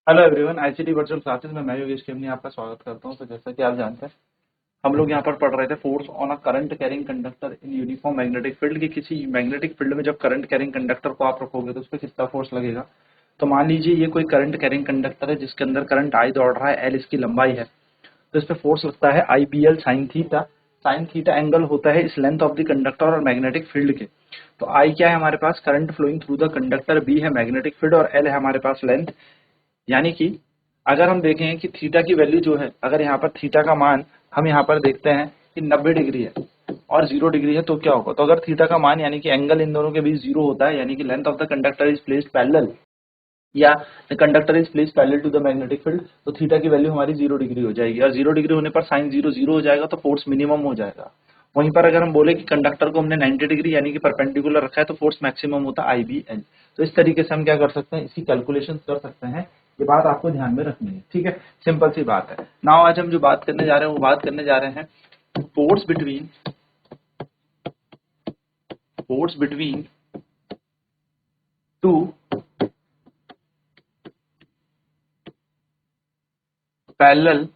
Hello everyone, ICT virtual classes में मैं योगेश खेमनी आपका स्वागत करता हूं। तो जैसा कि आप जानते हैं, हम लोग यहाँ पर पढ़ रहे थे force on a current carrying conductor in uniform magnetic field की। किसी मैग्नेटिक फील्ड में जब करंट कैरिंग कंडक्टर को आप रखोगे तो उस पर कितना फोर्स लगेगा। तो मान लीजिए ये कोई करंट कैरिंग कंडक्टर है जिसके अंदर करंट आई दौड़ रहा है, एल इसकी लंबाई है। तो इस पे फोर्स लगता है I B L sine theta. Sine theta angle होता है इस लेंथ ऑफ द कंडक्टर और मैग्नेटिक फील्ड के। तो आई क्या है हमारे पास, current flowing through the conductor, B है मैग्नेटिक फील्ड और एल है हमारे पास लेंथ। यानी कि अगर हम देखें कि थीटा की वैल्यू जो है, अगर यहाँ पर थीटा का मान हम यहाँ पर देखते हैं कि 90 डिग्री है और 0 डिग्री है, तो क्या होगा। तो अगर थीटा का मान यानी कि एंगल इन दोनों के बीच 0 होता है, यानी कि length of the conductor is placed parallel या the conductor is placed parallel to the magnetic field, तो थीटा की वैल्यू हमारी 0 डिग्री हो जाएगी। और 0 डिग्री होने पर साइन 0 0 हो जाएगा, तो फोर्स मिनिमम हो जाएगा। वहीं पर अगर हम बोले कि कंडक्टर को हमने 90 डिग्री यानी कि परपेंडिकुलर रखा है, तो फोर्स मैक्सिमम होता है आई बी एल। तो इस तरीके से हम क्या कर सकते हैं, इसकी कैलकुलेशन कर सकते हैं। ये बात आपको ध्यान में रखनी है, ठीक है। सिंपल सी बात है। नाउ आज हम जो बात करने जा रहे हैं वो बात करने जा रहे हैं force between to parallel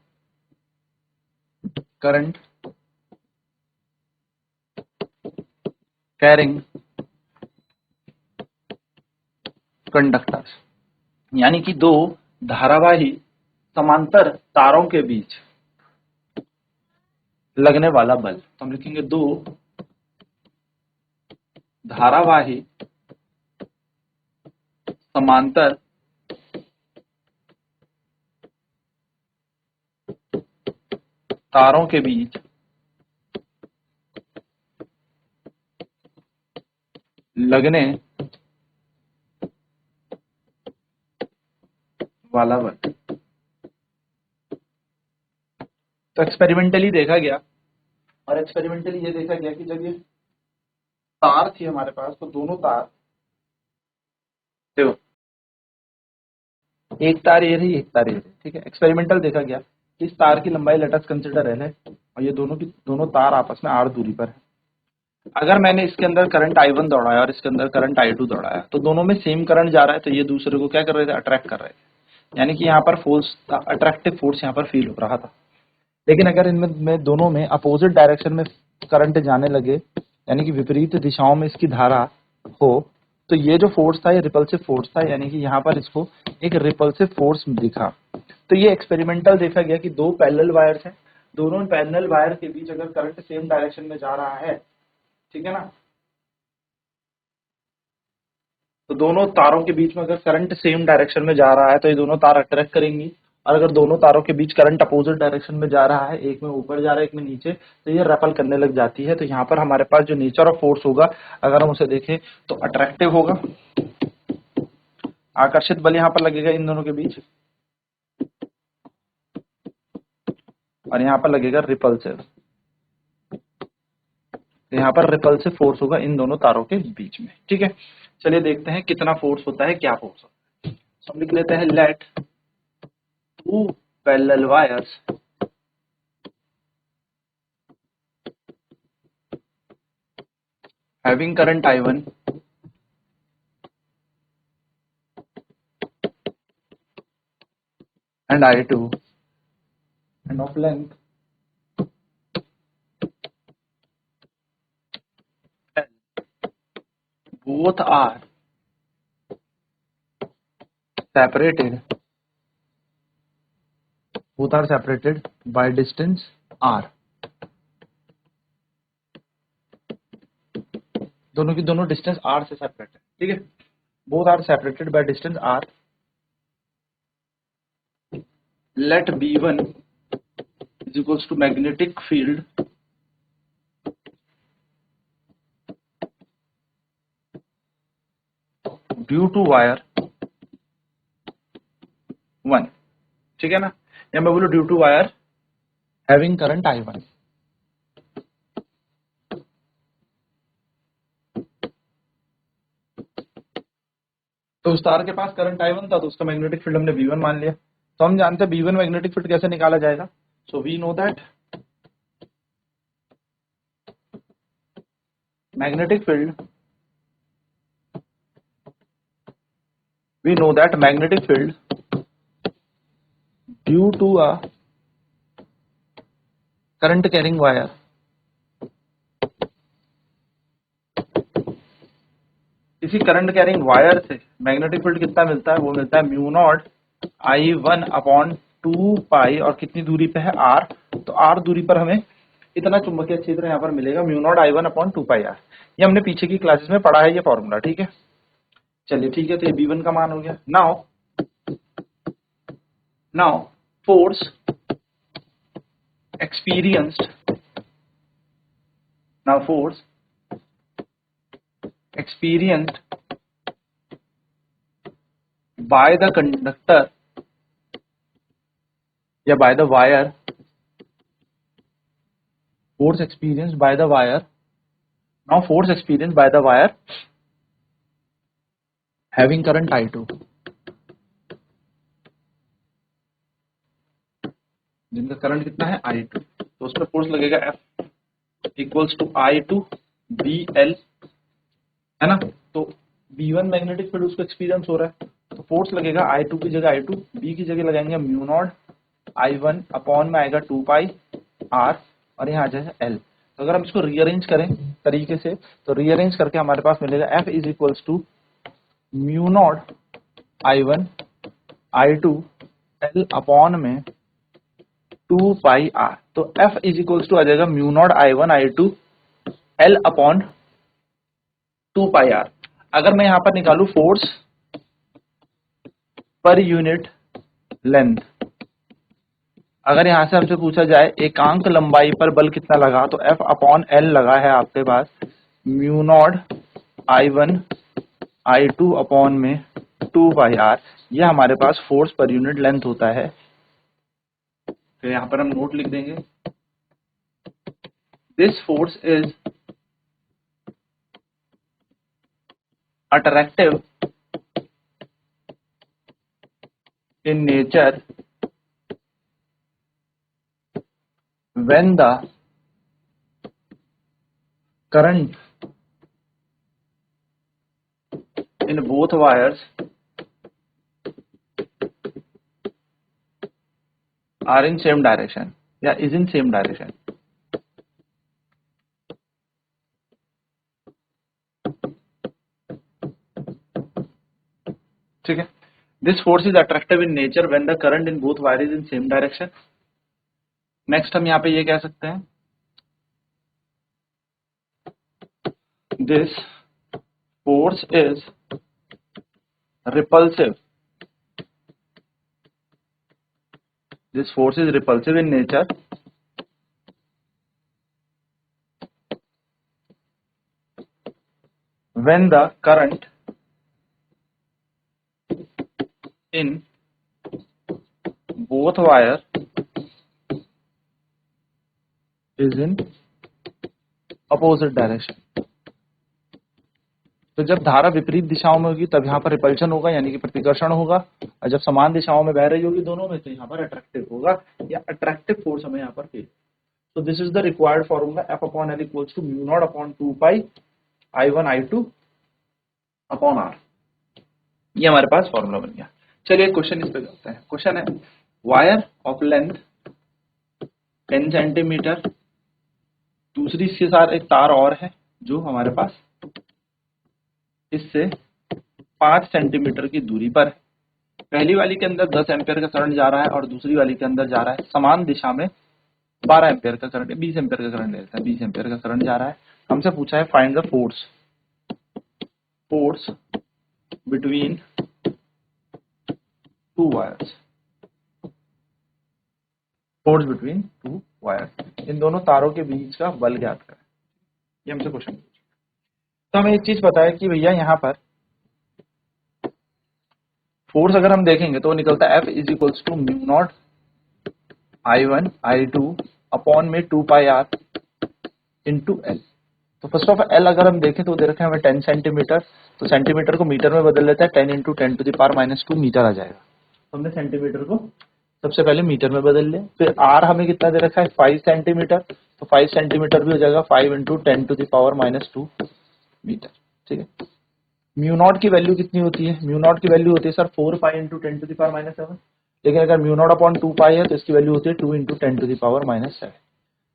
current carrying conductors. यानी कि दो धारावाही समांतर तारों के बीच लगने वाला बल। तो हम लिखेंगे दो धारावाही समांतर तारों के बीच लगने वाला बल। तो एक्सपेरिमेंटली देखा गया, और एक्सपेरिमेंटली ये देखा गया कि जब ये तार थी हमारे पास, तो दोनों तार, देखो एक तार ये रही, एक तार ये रही, ठीक है। एक्सपेरिमेंटल देखा गया कि इस तार की लंबाई लेट अस कंसीडर एल है और ये दोनों तार आपस में आर दूरी पर है। अगर मैंने इसके अंदर करंट I1 दौड़ाया और इसके अंदर करंट I2 दौड़ाया, तो दोनों में सेम करंट जा रहा है, तो ये दूसरे को क्या कर रहे थे, अट्रैक्ट कर रहे थे। यानी कि यहाँ पर फोर्स था, अट्रैक्टिव फोर्स यहाँ पर फील हो रहा था। लेकिन अगर इनमें में दोनों में अपोजिट डायरेक्शन में करंट जाने लगे, यानी कि विपरीत दिशाओं में इसकी धारा हो, तो ये जो फोर्स था ये रिपल्सिव फोर्स था, यानी कि यहाँ पर इसको एक रिपल्सिव फोर्स दिखा। तो ये एक्सपेरिमेंटल देखा गया कि दो पैरेलल वायर्स हैं, दोनों पैरेलल वायर के बीच अगर करंट सेम डायरेक्शन में जा रहा है, ठीक है ना, तो दोनों तारों के बीच में अगर करंट सेम डायरेक्शन में जा रहा है तो ये दोनों तार अट्रैक्ट करेंगी। और अगर दोनों तारों के बीच करंट अपोजिट डायरेक्शन में जा रहा है, एक में ऊपर जा रहा है एक में नीचे, तो ये रेपल करने लग जाती है। तो यहाँ पर हमारे पास जो नेचर ऑफ फोर्स होगा, अगर हम उसे देखें तो अट्रैक्टिव होगा, आकर्षित बल यहाँ पर लगेगा इन दोनों के बीच, और यहाँ पर लगेगा रिपल्सिव। तो यहाँ पर रिपल्सिव फोर्स होगा इन दोनों तारों के बीच में, ठीक है। चलिए देखते हैं कितना फोर्स होता है, क्या फोर्स होता है। हम लिख लेते हैं let two parallel wires having current I1 and I2 and of length L, both are separated by distance r। दोनों की दोनों डिस्टेंस r से सेपरेट है, ठीक है। Both are separated by distance r। Let B1 is equals to magnetic field due to wire 1, ठीक है ना, या मैं बोलूं due to wire having current I1। तो उस तार के पास करंट I1 था, तो उसका मैग्नेटिक फील्ड हमने B1 मान लिया। तो हम जानते हैं B1 मैग्नेटिक फील्ड कैसे निकाला जाएगा। So we know that magnetic field we know that magnetic field due to a current carrying wire इसी करंट कैरिंग वायर से मैग्नेटिक फील्ड कितना मिलता है, वो मिलता है म्यू नॉट I1 अपॉन 2 पाई, और कितनी दूरी पे है, R। तो R दूरी पर हमें इतना चुंबकीय क्षेत्र यहाँ पर मिलेगा, mu naught I1 upon 2 pi R। ये हमने पीछे की क्लासेस में पढ़ा है ये फॉर्मूला, ठीक है। चलिए ठीक है, तो ये B1 का मान हो गया। Now force experienced now force experienced by the conductor या by the wire, force experienced by the wire, now force experienced by the wire having current I2, जिनका करंट कितना है I2, तो उस पर फोर्स लगेगा F equals to I2 BL, है ना। तो B1 मैग्नेटिक फील्ड उसको एक्सपीरियंस हो रहा है, तो फोर्स लगेगा I2 की जगह I2, B की जगह लगाएंगे म्यू नॉट I1 अपॉन में आएगा 2 पाई R, और यहाँ आ जाएगा L। तो अगर हम इसको रीअरेंज करें तरीके से, तो रीअरेंज करके हमारे पास मिलेगा F is equals to mu naught I1 I2 L upon में 2 पाई R। तो F इज इक्वल्स टू आ जाएगा mu naught I1 I2 L upon 2 pi R। अगर मैं यहाँ पर निकालू फोर्स पर यूनिट लेंथ, अगर यहाँ से हमसे पूछा जाए एकांक लंबाई पर बल कितना लगा, तो F अपॉन L लगा है आपके पास mu naught I1 I2 upon में 2 पाई R। यह हमारे पास फोर्स पर यूनिट लेंथ होता है। तो यहाँ पर हम नोट लिख देंगे, this force is attractive in nature when the current in both wires are in same direction या is in same direction। ठीक है, this force is attractive in nature when the current in both wire is in same direction. Next हम यहाँ पे ये कह सकते हैं, this force is repulsive, this force is repulsive in nature when the current in both wire is in opposite direction। तो जब धारा विपरीत दिशाओं में होगी तब यहाँ पर रिपल्शन होगा, यानी कि प्रतिकर्षण होगा, और जब समान दिशाओं में बह रही होगी दोनों में, तो यहाँ पर अट्रैक्टिव होगा, या अट्रैक्टिव फोर्स हमें यहाँ पर फील। तो this is the required formula, F upon L equals to mu naught upon 2 pi I1 I2 upon R। ये हमारे पास फॉर्मूला बन गया। चलिए क्वेश्चन इस पे करते हैं। क्वेश्चन है, वायर ऑफ लेंथ 10 सेंटीमीटर, दूसरी इसके साथ एक तार और है जो हमारे पास इससे 5 सेंटीमीटर की दूरी पर है। पहली वाली के अंदर 10 एम्पियर का करंट जा रहा है और दूसरी वाली के अंदर जा रहा है समान दिशा में 12 एम्पियर का करंट, 20 एम्पियर का करंट लेता है, 20 एम्पियर का करंट जा रहा है। हमसे पूछा है find the force between two wires, force between two wires, इन दोनों तारों के बीच का बल ज्ञात करें। ये हमसे क्वेश्चन पूछा। तो हमें एक चीज पता है कि भैया यहाँ पर फोर्स अगर हम देखेंगे तो निकलता है F is equals to mu naught I1 I2 upon में 2 पाई R इंटू L। तो फर्स्ट ऑफ L अगर हम देखें तो दे रखे हमें 10 सेंटीमीटर, तो सेंटीमीटर को मीटर में बदल लेता है, 10 into 10 to the power minus 2 metre आ जाएगा। तो हमने सेंटीमीटर को सबसे पहले मीटर में बदल लिया। फिर R हमें कितना दे रखा है 5 सेंटीमीटर, तो 5 सेंटीमीटर भी हो जाएगा 5 into 10 to the power minus 2 metre. ठीक है, म्यू नॉट की वैल्यू कितनी होती है, म्यू नॉट की वैल्यू होती है sir 4 pi into 10 to the power minus 7। लेकिन अगर म्यू नॉट अपॉन 2 पाई है तो इसकी वैल्यू होती है 2 इंटू 10⁻⁷।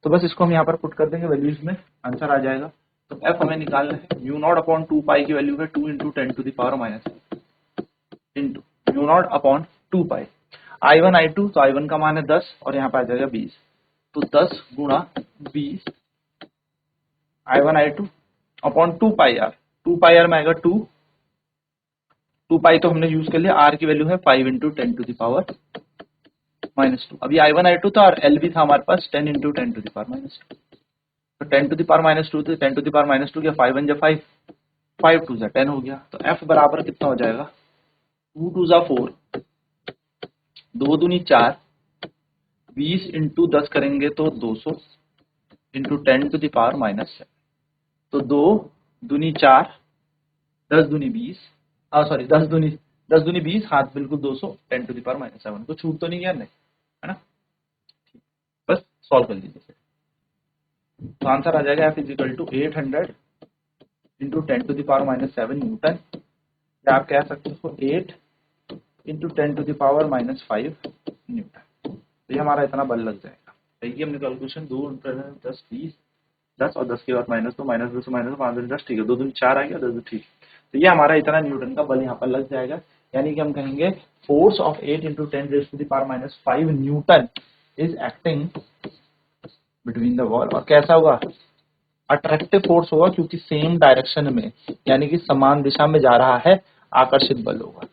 तो बस इसको हम यहाँ पर पुट कर देंगे वैल्यूज में, आंसर आ जाएगा। तो एफ हमें निकालना है, म्यू नॉट अपॉन 2 पाई की वैल्यू है 2 into 10⁻⁷ into mu naught upon 2 pi. I1 I2, तो I1 का मान है 10 और यहाँ पर आ जाएगा 20, तो 10 गुणा 20 I1 I2 upon 2 pi R, 2 pi R में आएगा 2 पाई तो हमने यूज कर लिया, आर की वैल्यू है 5 इंटू 10⁻⁻²। अभी I1 I2 था और एल भी था हमारे पास 10 इंटू 10⁻², तो 10⁻², तो 10⁻² क्या 5 1 जा 5, 5 2 जा 10 हो गया। तो एफ बराबर कितना हो जाएगा, 2 2 जा 4, 2 दूनी 4, 20 इंटू 10 करेंगे तो 200 इंटू 10⁻⁻⁷। तो 2 दूनी 4, 10 दूनी 20, सॉरी 10 दूनी 20, हाथ बिल्कुल 200, 10⁻⁷ तो छूट तो नहीं गया, नहीं है ना, बस सॉल्व कर लीजिए। तो आंसर आ जाएगा F is equal to 800 into 10⁻⁷ newton, या आप कह सकते हो 8 इंटू 10⁻⁵ न्यूटन। तो ये हमारा इतना बल लग जाएगा। देखिए हमने कैलकुलेशन 2 10 20 10 और 10 के बाद -2 -2 से -5 10, ठीक है, 2 दूनी 4 आ गया, 10 ठीक। तो ये हमारा इतना न्यूटन का बल यहाँ पर लग जाएगा, यानी कि हम कहेंगे force of 8 into 10⁻⁵ Newton is acting between the wall. और कैसा होगा, अट्रैक्टिव फोर्स होगा, क्योंकि सेम डायरेक्शन में यानी कि समान दिशा में जा रहा है, आकर्षित बल होगा।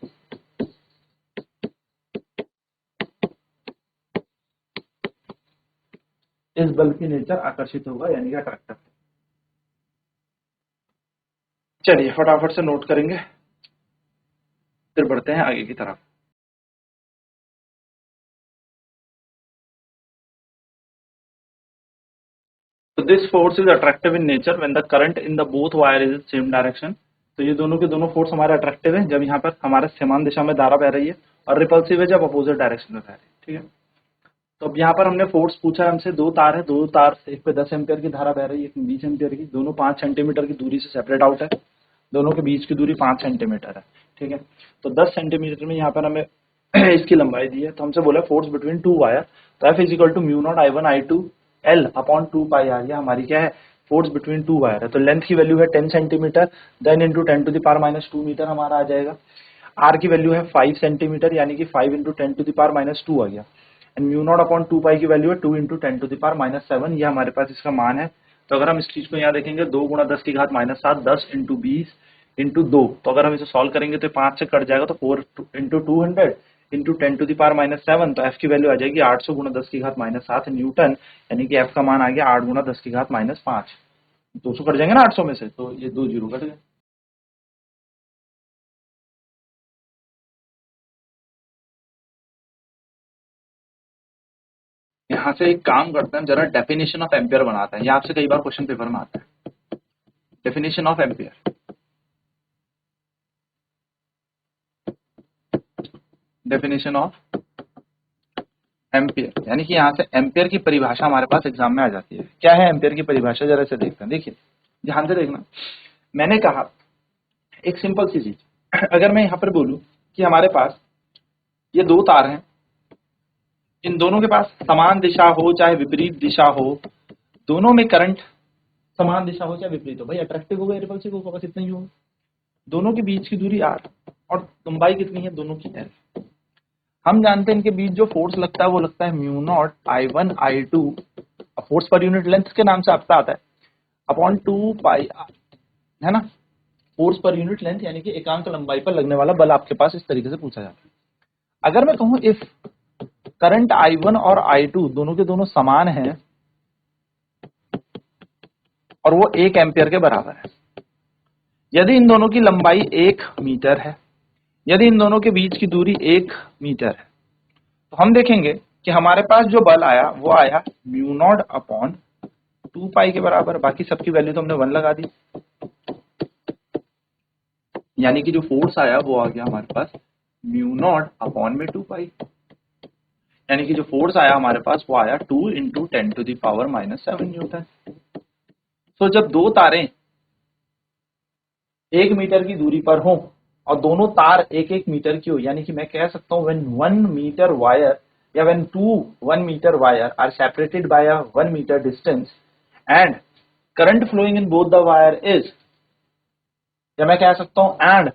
इस बल की नेचर आकर्षित होगा, यानी कि अट्रैक्टिव। चलिए फटाफट से नोट करेंगे, फिर बढ़ते हैं आगे की तरफ। तो this force is attractive in nature when the current in the both wire is same direction. तो ये दोनों के दोनों फोर्स हमारे अट्रैक्टिव है जब यहाँ पर हमारे समान दिशा में धारा बह रही है, और रिपल्सिव है जब अपोजिट डायरेक्शन में बह रही है, ठीक है। तो अब यहाँ पर हमने फोर्स पूछा हमसे, दो तार है, दो तार से एक पे 10 एम्पियर की धारा बह रही है, एक में 20 एम्पियर की, दोनों 5 सेंटीमीटर की दूरी से सेपरेट आउट है, दोनों के बीच की दूरी 5 सेंटीमीटर है, ठीक है। तो 10 सेंटीमीटर में यहाँ पर हमें इसकी लंबाई दी है, तो हमसे बोला फोर्स बिटवीन टू वायर, तो F is equal to mu naught I1 I2 L upon 2 pi R, ये हमारी क्या है, फोर्स बिटवीन टू वायर है। तो लेंथ की वैल्यू है 10 सेंटीमीटर, देन इंटू 10⁻⁻² मीटर हमारा आ जाएगा। आर की वैल्यू है 5 सेंटीमीटर, यानी कि 5 इंटू 10⁻² आ गया। एंड म्यू नॉट अपॉन 2 पाई की वैल्यू है 2 इंटू 10⁻⁷, ये हमारे पास इसका मान है। तो अगर हम इस चीज को यहाँ देखेंगे, 2 गुणा 10 की घात -7, 10 इंटू 20 इंटू 2, तो अगर हम इसे सॉल्व करेंगे तो 5 से कट जाएगा, तो 4 इंटू 200 इंटू 10⁻⁷, तो एफ की वैल्यू आ जाएगी 800 गुणा 10 की घात -7 न्यूटन, यानी कि एफ का मान आ गया 8 गुणा 10 की घात -5। 200 कट जाएंगे ना 800 में से, तो ये 2 जीरो कट गए। यहाँ से एक काम करते हैं, जरा डेफिनेशन ऑफ एम्पियर बनाते हैं, ये आपसे कई बार क्वेश्चन पेपर में आता है। Definition of ampere, definition of ampere, यानी कि यहाँ से एम्पियर की परिभाषा हमारे पास एग्जाम में आ जाती है। क्या है एम्पियर की परिभाषा, जरा से देखते हैं। देखिए ध्यान से देखना, मैंने कहा एक सिंपल सी चीज, अगर मैं यहाँ पर बोलूं कि हमारे पास ये दो तार हैं, इन दोनों के पास समान दिशा हो चाहे विपरीत दिशा हो, दोनों में करंट समान दिशा हो चाहे विपरीत हो, भाई अट्रैक्टिव होगा रिपल्सिव होगा, बस इतना ही होगा। दोनों के बीच की दूरी r और लंबाई कितनी है दोनों की l। हम जानते हैं इनके बीच जो फोर्स लगता है वो लगता है mu naught I1 I2, force per unit length के नाम से आपका आता है, अपॉन 2 पाई r, है ना। फोर्स पर यूनिट लेंथ यानी कि एकांक लंबाई पर लगने वाला बल आपके पास इस तरीके से पूछा जाता है। अगर मैं कहूं इफ करंट I1 और I2 दोनों के दोनों समान हैं और वो 1 एम्पियर के बराबर है, यदि इन दोनों की लंबाई 1 मीटर है, यदि इन दोनों के बीच की दूरी 1 मीटर है, तो हम देखेंगे कि हमारे पास जो बल आया वो आया म्यू नॉट अपॉन 2 पाई के बराबर। बाकी सबकी वैल्यू तो हमने 1 लगा दी, यानी कि जो फोर्स आया वो आ गया हमारे पास म्यू नॉट अपॉन में 2 पाई, यानी कि जो फोर्स आया हमारे पास वो आया 2 इंटू 10⁻⁷ न्यूटन। तो जब दो तारें 1 मीटर की दूरी पर हों और दोनों तार 1-1 मीटर की हो, यानी कि मैं कह सकता हूं व्हेन 1 मीटर वायर या when 1 metre wire are separated by a 1 metre distance and current flowing in both the wire is, या मैं कह सकता हूं and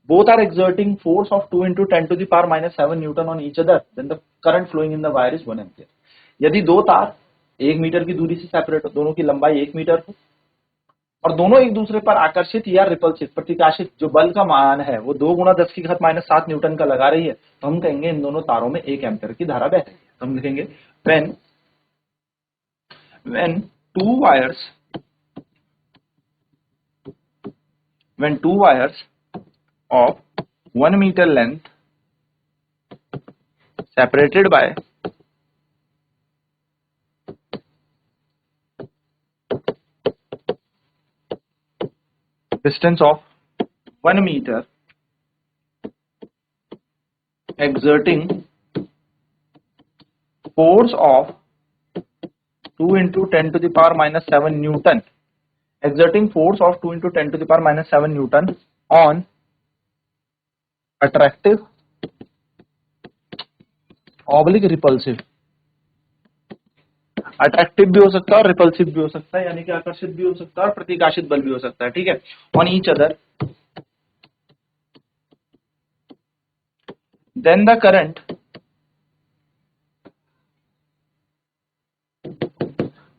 both are exerting force of 2 into 10 to the power minus 7 Newton on each other, then the current flowing in the wire is 1 ampere. यदि दो तार 1 metre की दूरी से सेपरेट हो, दोनों की लंबाई 1 मीटर हो और दोनों एक दूसरे पर आकर्षित या रिपल्सिव प्रतिकाशित जो बल का मान है वो 2 गुणा 10 की घात माइनस 7 न्यूटन का लगा रही है, तो हम कहेंगे इन दोनों तारों में 1 एम्पीयर की धारा बह रही है। तो हम लिखेंगे when two wires of 1 meter length separated by distance of 1 meter exerting force of 2 into 10 to the power minus 7 Newton, exerting force of 2 into 10 to the power minus 7 Newton on attractive oblique repulsive, attractive भी हो सकता है और repulsive भी हो सकता है, यानी कि आकर्षित भी हो सकता है और प्रतिकाशित बल भी हो सकता है, ठीक है, on each other, then the current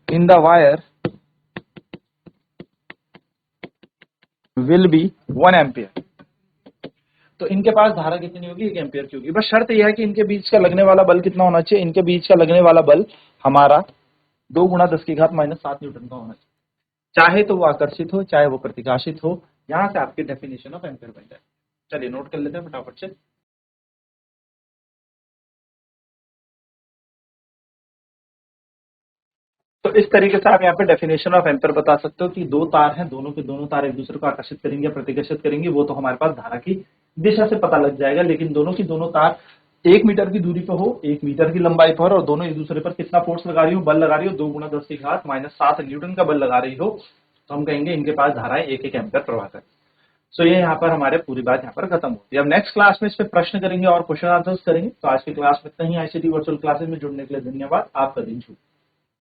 in the wire will be 1 ampere. तो इनके पास धारा कितनी होगी, 1 एम्पियर की होगी। बस शर्त यह है कि इनके बीच का लगने वाला बल कितना होना चाहिए, इनके बीच का लगने वाला बल हमारा 2 गुणा 10 की घात माइनस 7 न्यूटन का होना चाहिए, चाहे तो वो आकर्षित हो चाहे वो प्रतिकाशित हो। यहां से आपकी डेफिनेशन ऑफ एम्पियर बन जाए। चलिए नोट कर लेते हैं फटाफट से। तो इस तरीके से आप यहाँ पे डेफिनेशन ऑफ एम्पियर बता सकते हो कि दो तार हैं, दोनों के दोनों तार एक दूसरे को आकर्षित करेंगे या प्रतिकर्षित करेंगे, वो तो हमारे पास धारा की दिशा से पता लग जाएगा, लेकिन दोनों की दोनों तार 1 मीटर की दूरी पर हो, 1 मीटर की लंबाई पर और दोनों एक दूसरे पर कितना फोर्स लगा रही हो, बल लगा रही हो, 2 गुणा 10 की घात माइनस 7 न्यूटन का बल लगा रही हो, तो हम कहेंगे इनके पास धाराएं 1-1 एम्पियर प्रवाह करें। सो ये यहाँ पर हमारे पूरी बात यहाँ पर खत्म होती है। अब नेक्स्ट क्लास में इस पे प्रश्न करेंगे और क्वेश्चन आंसर्स करेंगे। तो आज की क्लास में इतना ही। आईसीटी वर्चुअल क्लासेस में जुड़ने के लिए धन्यवाद। आपका दिन शुभ।